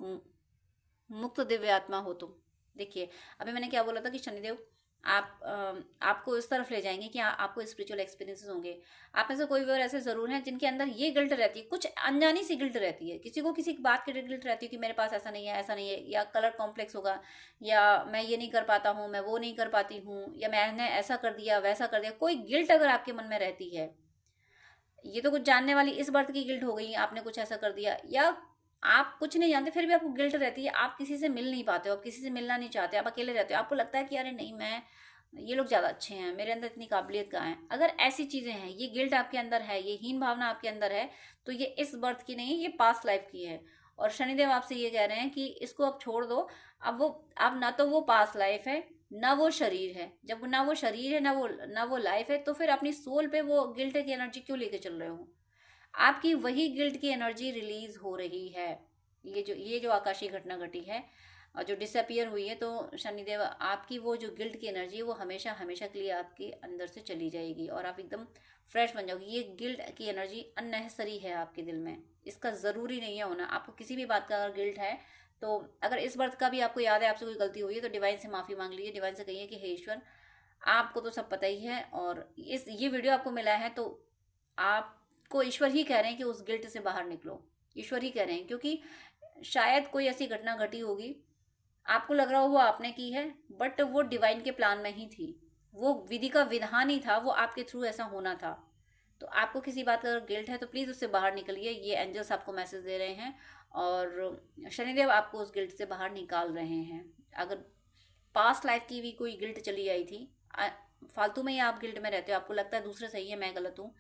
Speaker 1: मुक्त दिव्य आत्मा हो तुम। देखिए, अभी मैंने क्या बोला था कि शनिदेव आपको इस तरफ ले जाएंगे कि आपको स्पिरिचुअल एक्सपीरियंसेस होंगे। आप में से कोई भी और ऐसे जरूर हैं जिनके अंदर ये गिल्ट रहती है, कुछ अनजानी सी गिल्ट रहती है। किसी को किसी बात की गिल्ट रहती है कि मेरे पास ऐसा नहीं है, ऐसा नहीं है, या कलर कॉम्प्लेक्स होगा, या मैं ये नहीं कर पाता हूँ, मैं वो नहीं कर पाती हूँ, या मैंने ऐसा कर दिया वैसा कर दिया। कोई गिल्ट अगर आपके मन में रहती है, ये तो कुछ जानने वाली इस बात की गिल्ट हो गई, आपने कुछ ऐसा कर दिया, या आप कुछ नहीं जानते फिर भी आपको गिल्ट रहती है, आप किसी से मिल नहीं पाते हो, आप किसी से मिलना नहीं चाहते, आप अकेले रहते हो, आपको लगता है कि अरे नहीं, मैं ये लोग ज़्यादा अच्छे हैं, मेरे अंदर इतनी काबिलियत कहाँ है। अगर ऐसी चीज़ें हैं, ये गिल्ट आपके अंदर है, ये हीन भावना आपके अंदर है, तो ये इस बर्थ की नहीं, ये पास्ट लाइफ की है। और शनिदेव आपसे ये कह रहे हैं कि इसको अब छोड़ दो। अब ना तो वो पास्ट लाइफ है, ना वो शरीर है। जब ना वो शरीर है, ना वो लाइफ है, तो फिर अपनी सोल पे वो गिल्ट की एनर्जी क्यों लेके चल रहे हो? आपकी वही गिल्ट की एनर्जी रिलीज हो रही है। ये जो आकाशीय घटना घटी है और जो डिसअपियर हुई है, तो शनिदेव आपकी वो जो गिल्ट की एनर्जी है वो हमेशा हमेशा के लिए आपके अंदर से चली जाएगी और आप एकदम फ्रेश बन जाओगी। ये गिल्ट की एनर्जी अननेसेसरी है आपके दिल में, इसका ज़रूरी नहीं है होना। आपको किसी भी बात का अगर गिल्ट है, तो अगर इस बर्थ का भी आपको याद है आपसे कोई गलती हुई है, तो डिवाइन से माफ़ी मांग लीजिए। डिवाइन से कहिए कि हे ईश्वर, आपको तो सब पता ही है, और ये वीडियो आपको मिला है तो आपको ईश्वर ही कह रहे हैं कि उस गिल्ट से बाहर निकलो। ईश्वर ही कह रहे हैं, क्योंकि शायद कोई ऐसी घटना घटी होगी, आपको लग रहा हो वो आपने की है, बट वो डिवाइन के प्लान में ही थी, वो विधि का विधान ही था, वो आपके थ्रू ऐसा होना था। तो आपको किसी बात का गिल्ट है तो प्लीज़ उससे बाहर निकलिए। ये एंजल्स आपको मैसेज दे रहे हैं और शनिदेव आपको उस गिल्ट से बाहर निकाल रहे हैं। अगर पास्ट लाइफ की भी कोई गिल्ट चली आई थी, फालतू में ही आप गिल्ट में रहते हो, आपको लगता है दूसरे सही है, मैं गलत हूँ,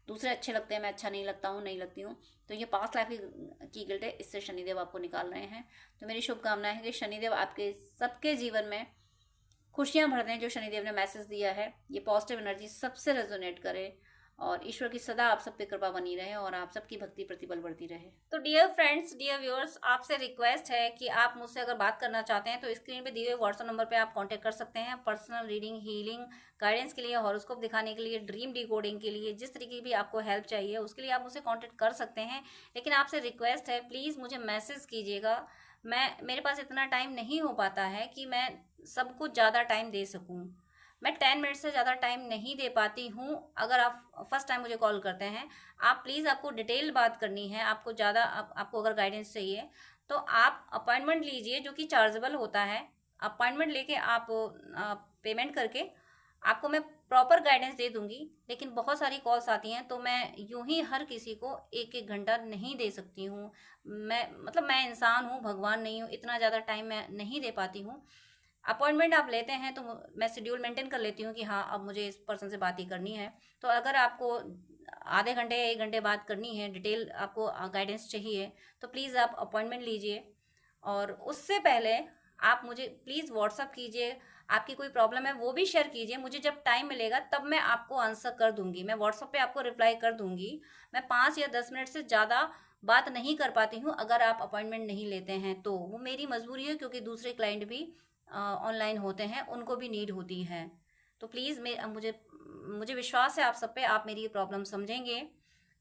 Speaker 1: दूसरे अच्छे लगते हैं, मैं अच्छा नहीं लगता हूँ, नहीं लगती हूँ, तो ये पास्ट लाइफ की गिल्ट है, इससे शनिदेव आपको निकाल रहे हैं। तो मेरी शुभकामनाएं है कि शनिदेव आपके सबके जीवन में खुशियां भर दें। जो शनिदेव ने मैसेज दिया है, ये पॉजिटिव एनर्जी सबसे रेजोनेट करे और ईश्वर की सदा आप सब पे कृपा बनी रहे और आप सबकी भक्ति प्रतिबल बढ़ती रहे। तो डियर फ्रेंड्स, डियर व्यूअर्स, आपसे रिक्वेस्ट है कि आप मुझसे अगर बात करना चाहते हैं तो स्क्रीन पे दिए हुए व्हाट्सएप नंबर पे आप कांटेक्ट कर सकते हैं। पर्सनल रीडिंग, हीलिंग, गाइडेंस के लिए, हॉरोस्कोप दिखाने के लिए, ड्रीम डिकोडिंग के लिए, जिस तरीके की भी आपको हेल्प चाहिए उसके लिए आप मुझसे कॉन्टेक्ट कर सकते हैं। लेकिन आपसे रिक्वेस्ट है, प्लीज़ मुझे मैसेज कीजिएगा। मेरे पास इतना टाइम नहीं हो पाता है कि मैं सबको ज़्यादा टाइम दे सकूँ। मैं 10 मिनट से ज़्यादा टाइम नहीं दे पाती हूँ। अगर आप फर्स्ट टाइम मुझे कॉल करते हैं, आप प्लीज़, आपको डिटेल बात करनी है, आपको ज़्यादा आपको अगर गाइडेंस चाहिए तो आप अपॉइंटमेंट लीजिए, जो कि चार्जेबल होता है। अपॉइंटमेंट लेके आप पेमेंट करके आपको मैं प्रॉपर गाइडेंस दे दूंगी। लेकिन बहुत सारी कॉल्स आती हैं तो मैं यूं ही हर किसी को एक एक घंटा नहीं दे सकती हूँ। मैं इंसान हूँ, भगवान नहीं हूँ, इतना ज़्यादा टाइम मैं नहीं दे पाती हूँ। अपॉइंटमेंट आप लेते हैं तो मैं शेड्यूल मेंटेन कर लेती हूँ कि हाँ, अब मुझे इस पर्सन से बात ही करनी है। तो अगर आपको आधे घंटे या 1 घंटे बात करनी है, डिटेल आपको गाइडेंस चाहिए, तो प्लीज़ आप अपॉइंटमेंट लीजिए। और उससे पहले आप मुझे प्लीज़ व्हाट्सअप कीजिए, आपकी कोई प्रॉब्लम है वो भी शेयर कीजिए। मुझे जब टाइम मिलेगा तब मैं आपको आंसर कर दूंगी, मैं व्हाट्सअप पे आपको रिप्लाई कर दूंगी। मैं 5 या 10 मिनट से ज़्यादा बात नहीं कर पाती हूँ अगर आप अपॉइंटमेंट नहीं लेते हैं तो। वो मेरी मजबूरी है, क्योंकि दूसरे क्लाइंट भी ऑनलाइन होते हैं, उनको भी नीड होती है। तो प्लीज़ मुझे विश्वास है आप सब पे, आप मेरी प्रॉब्लम समझेंगे।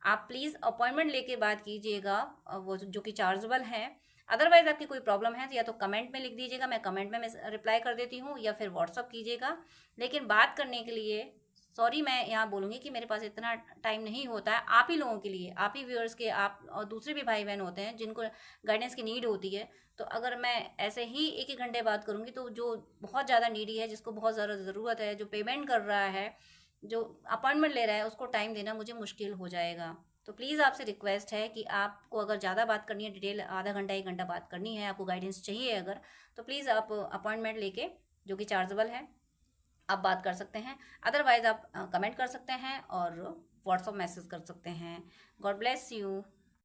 Speaker 1: आप प्लीज़ अपॉइंटमेंट लेके बात कीजिएगा, वो जो कि चार्जेबल है। अदरवाइज आपकी कोई प्रॉब्लम है तो या तो कमेंट में लिख दीजिएगा, मैं कमेंट में रिप्लाई कर देती हूँ, या फिर व्हाट्सअप कीजिएगा। लेकिन बात करने के लिए सॉरी मैं यहाँ बोलूँगी कि मेरे पास इतना टाइम नहीं होता है। आप ही लोगों के लिए, आप ही व्यूअर्स के, आप और दूसरे भी भाई बहन होते हैं जिनको गाइडेंस की नीड होती है। तो अगर मैं ऐसे ही एक एक घंटे बात करूँगी तो जो बहुत ज़्यादा नीडी है, जिसको बहुत ज़्यादा ज़रूरत है, जो पेमेंट कर रहा है, जो अपॉइंटमेंट ले रहा है, उसको टाइम देना मुझे मुश्किल हो जाएगा। तो प्लीज़ आपसे रिक्वेस्ट है कि आपको अगर ज़्यादा बात करनी है, डिटेल आधा घंटा 1 घंटा बात करनी है, आपको गाइडेंस चाहिए अगर, तो प्लीज़ आप अपॉइंटमेंट लेके, जो कि चार्जेबल है, आप बात कर सकते हैं। अदरवाइज आप कमेंट कर सकते हैं और व्हाट्सअप मैसेज कर सकते हैं। God bless you.